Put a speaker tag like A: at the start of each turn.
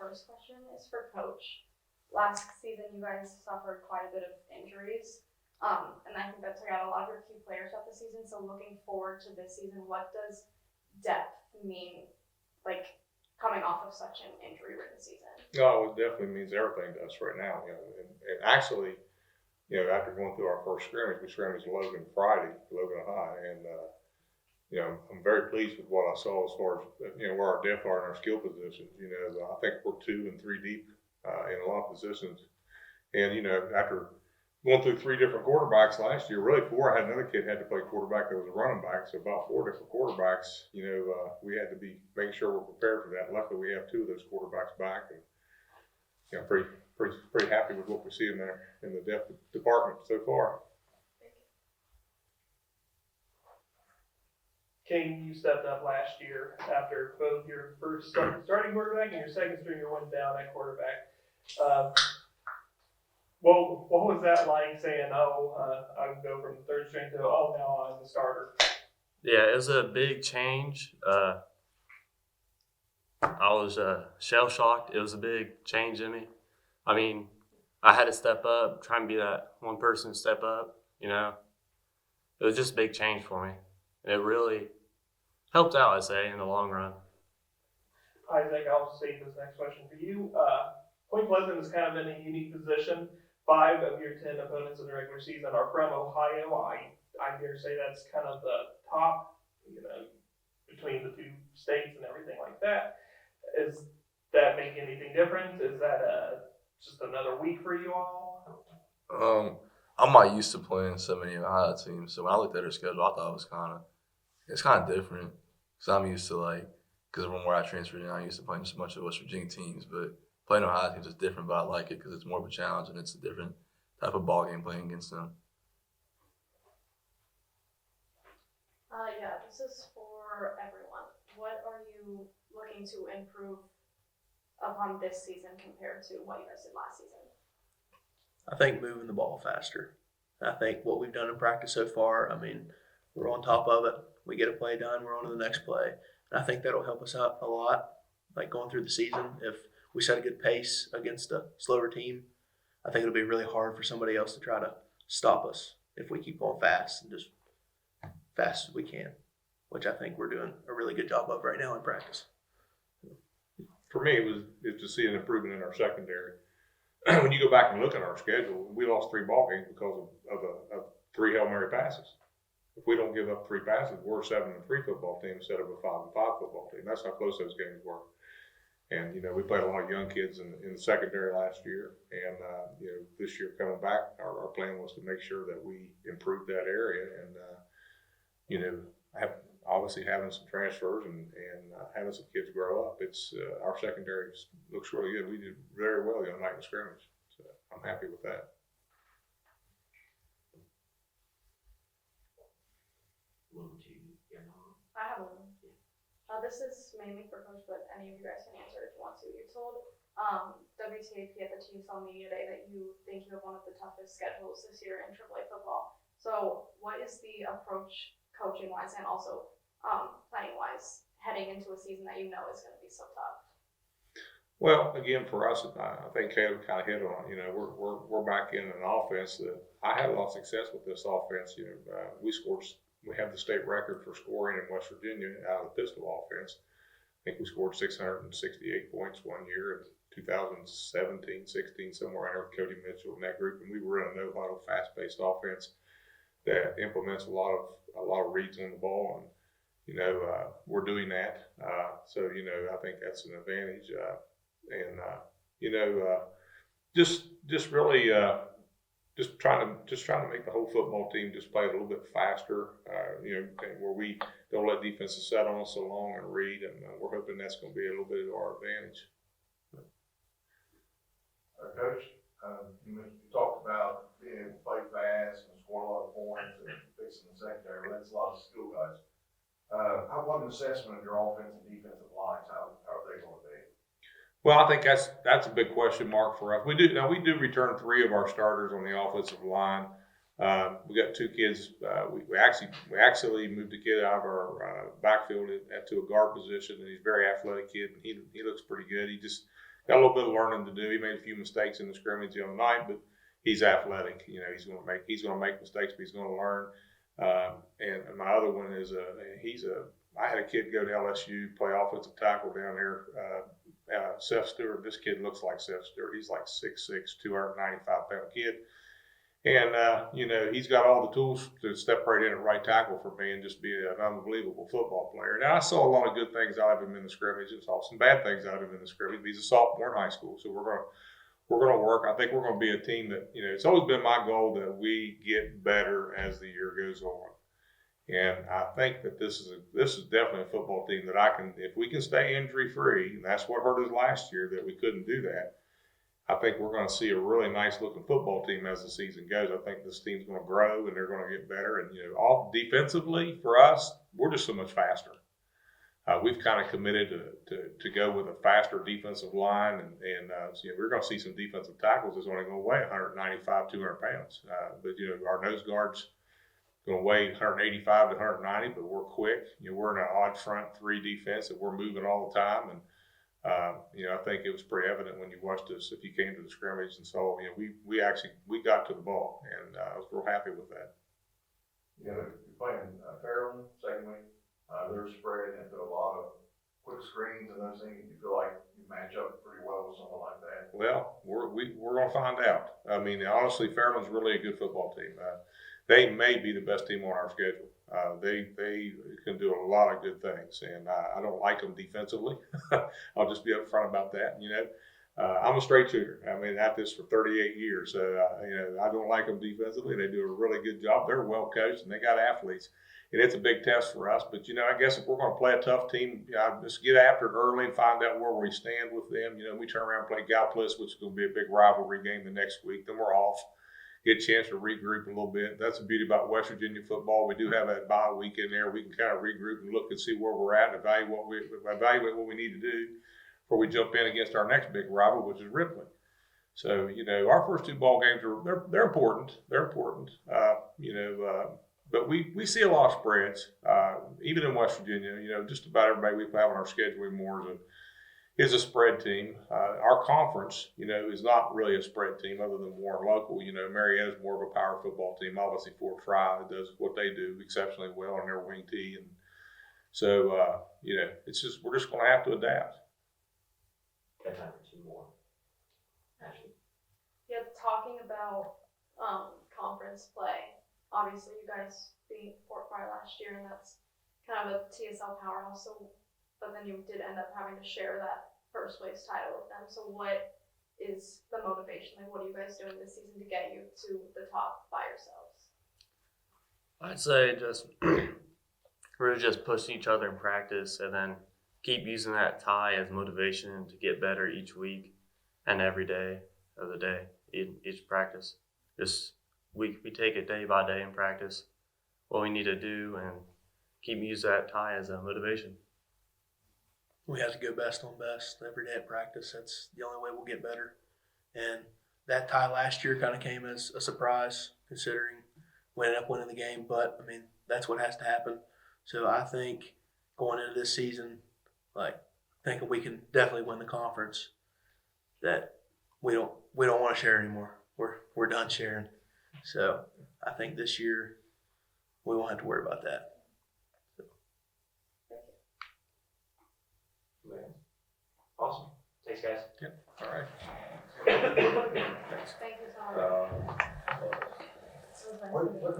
A: first question is for Coach. Last season, you guys suffered quite a bit of injuries, and I think that took out a lot of your key players throughout the season. So looking forward to this season, what does depth mean, like coming off of such an injury-ridden season?
B: No, it definitely means everything to us right now. And actually, after going through our first scrimmage, we scrimmaged Logan Friday, Logan High, and I'm very pleased with what I saw as far as where our depth are in our skill positions. I think we're 2 and 3 deep in a lot of positions, and after going through 3 different quarterbacks last year, really 4. I had another kid had to play quarterback that was a running back, so about 4 different quarterbacks. We had to be making sure we're prepared for that. Luckily, we have 2 of those quarterbacks back, and pretty happy with what we see in there in the depth department so far.
C: King, you stepped up last year after both your first starting quarterback and your second stringer went down at quarterback. What was that like saying, I would go from third string to, now I'm the starter?
D: Yeah, it was a big change. I was shell shocked. It was a big change in me. I mean, I had to step up, try and be that one person to step up, It was just a big change for me. And it really helped out, I'd say, in the long run.
C: Isaac, I'll save this next question for you. Point Pleasant is kind of in a unique position. 5 of your 10 opponents in the regular season are from Ohio. I dare say that's kind of the top, between the 2 states and everything like that. Is that make anything different? Is that just another week for you all?
E: I'm not used to playing so many Ohio teams, so when I looked at their schedule, I thought it's kind of different. Because I'm used to because from where I transferred in, I used to playing just a bunch of West Virginia teams, but playing Ohio teams is different, but I like it because it's more of a challenge and it's a different type of ball game playing against them.
A: Yeah, this is for everyone. What are you looking to improve upon this season compared to what you guys did last season?
F: I think moving the ball faster. I think what we've done in practice so far, we're on top of it. We get a play done, we're on to the next play. And I think that'll help us out a lot, going through the season. If we set a good pace against a slower team, I think it'll be really hard for somebody else to try to stop us if we keep going fast and just fast as we can, which I think we're doing a really good job of right now in practice.
B: For me, it was to see an improvement in our secondary. When you go back and look at our schedule, we lost 3 ball games because of 3 Hail Mary passes. If we don't give up 3 passes, we're a 7-3 football team instead of a 5-5 football team. That's how close those games were. And we played a lot of young kids in the secondary last year, and this year coming back, our plan was to make sure that we improved that area, and obviously having some transfers and having some kids grow up. It's our secondary looks really good. We did very well the other night in scrimmage, so I'm happy with that.
A: I have one. This is mainly for Coach, but any of you guys can answer if you want to. You told WTAP at the TSL Media Day that you think you have one of the toughest schedules this year in AAA football. So what is the approach coaching-wise and also planning-wise heading into a season that is going to be so tough?
B: Well, again, for us, I think Caleb kind of hit on it. We're back in an offense that I had a lot of success with this offense. We have the state record for scoring in West Virginia out of the pistol offense. I think we scored 668 points one year in 2017, 16, somewhere in there with Cody Mitchell and that group. And we were in a no-huddle, fast-paced offense that implements a lot of reads on the ball. And we're doing that. So I think that's an advantage. Just really just trying to make the whole football team just play a little bit faster, where we don't let defenses set on us so long and read, and we're hoping that's going to be a little bit of our advantage.
G: Coach, you talked about being able to play fast and score a lot of points and fixing the secondary. That's a lot of skill guys. How about an assessment of your offensive and defensive lines? How are they going to be?
B: Well, I think that's a big question mark for us. We do return 3 of our starters on the offensive line. We got 2 kids. We actually moved a kid out of our backfield to a guard position, and he's a very athletic kid. And he looks pretty good. He just got a little bit of learning to do. He made a few mistakes in the scrimmage the other night, but he's athletic. You know, he's going to make mistakes, but he's going to learn. And my other one is I had a kid go to LSU, play offensive tackle down there. Seth Stewart. This kid looks like Seth Stewart. He's like 6'6", 295-pound kid. And, you know, he's got all the tools to step right in at right tackle for me and just be an unbelievable football player. Now, I saw a lot of good things out of him in the scrimmage and saw some bad things out of him in the scrimmage. He's a sophomore in high school, so we're going to work. I think we're going to be a team that, you know, it's always been my goal that we get better as the year goes on. And I think that this is definitely a football team that if we can stay injury free, and that's what hurt us last year that we couldn't do that. I think we're going to see a really nice looking football team as the season goes. I think this team's going to grow and they're going to get better. And, you know, all defensively for us, we're just so much faster. We've kind of committed to go with a faster defensive line. And so, you know, we're going to see some defensive tackles that's only going to weigh 195, 200 pounds. But, you know, our nose guards going to weigh 185 to 190, but we're quick. You know, we're in an odd front three defense that we're moving all the time. And, you know, I think it was pretty evident when you watched us, if you came to the scrimmage and saw, you know, we got to the ball, and I was real happy with that.
G: You know, you're playing Fairland second week. They're spread into a lot of quick screens and those things. You feel like you match up pretty well with something like that?
B: Well, we're going to find out. I mean, honestly, Fairland's really a good football team. They may be the best team on our schedule. They can do a lot of good things, and I don't like them defensively. I'll just be upfront about that. You know, I'm a straight shooter. I mean, I've this for 38 years, so you know, I don't like them defensively. They do a really good job. They're well coached, and they got athletes, and it's a big test for us. But you know, I guess if we're going to play a tough team, just get after it early and find out where we stand with them. You know, we turn around and play Galplis, which is going to be a big rivalry game the next week. Then we're off. Get a chance to regroup a little bit. That's the beauty about West Virginia football. We do have that bye week in there. We can kind of regroup and look and see where we're at and evaluate what we need to do before we jump in against our next big rival, which is Ripley. So, you know, our first two ball games they're important. They're important. You know, but we see a lot of spreads, even in West Virginia. You know, just about everybody we have on our schedule anymore is a spread team. Our conference, you know, is not really a spread team other than Warren Local. You know, Marietta's more of a power football team. Obviously, Fort Fry does what they do exceptionally well on their wing tee. And so, you know, we're just going to have to adapt.
H: Got time for two more. Ashley.
A: Yeah, talking about conference play. Obviously, you guys beat Fort Fry last year, and that's kind of a TSL powerhouse. But then you did end up having to share that first place title with them. So what is the motivation? Like, what are you guys doing this season to get you to the top by yourselves?
D: I'd say just really just push each other in practice and then keep using that tie as motivation to get better each week and every day of the day in each practice. Just we take it day by day in practice, what we need to do, and keep using that tie as a motivation.
F: We have to go best on best every day at practice. That's the only way we'll get better. And that tie last year kind of came as a surprise, considering we ended up winning the game. But, I mean, that's what has to happen. So I think going into this season, like, thinking we can definitely win the conference, that we don't want to share anymore. We're done sharing. So I think this year we won't have to worry about that.
H: Awesome. Thanks, guys.
B: All right.
A: Thank you so much.
G: What